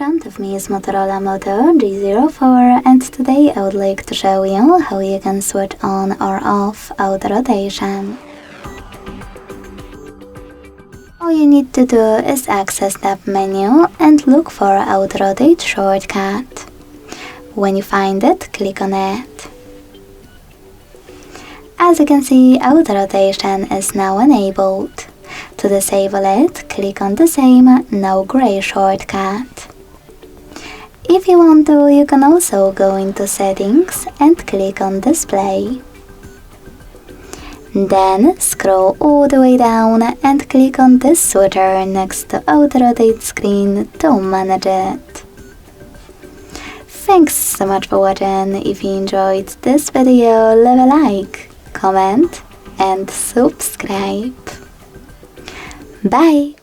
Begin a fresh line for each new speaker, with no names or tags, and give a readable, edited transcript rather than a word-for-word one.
front of me is Motorola Moto G04, and today I would like to show you how you can switch on or off auto rotation. All you need to do is access the menu and look for Auto Rotate shortcut. When you find it, click on it. As you can see, auto rotation is now enabled. To disable it, click on the same No Gray shortcut. If you want to, you can also go into Settings and click on Display. Then scroll all the way down and click on this switcher next to Auto Rotate screen to manage it. Thanks so much for watching. If you enjoyed this video, leave a like, comment and subscribe. Bye!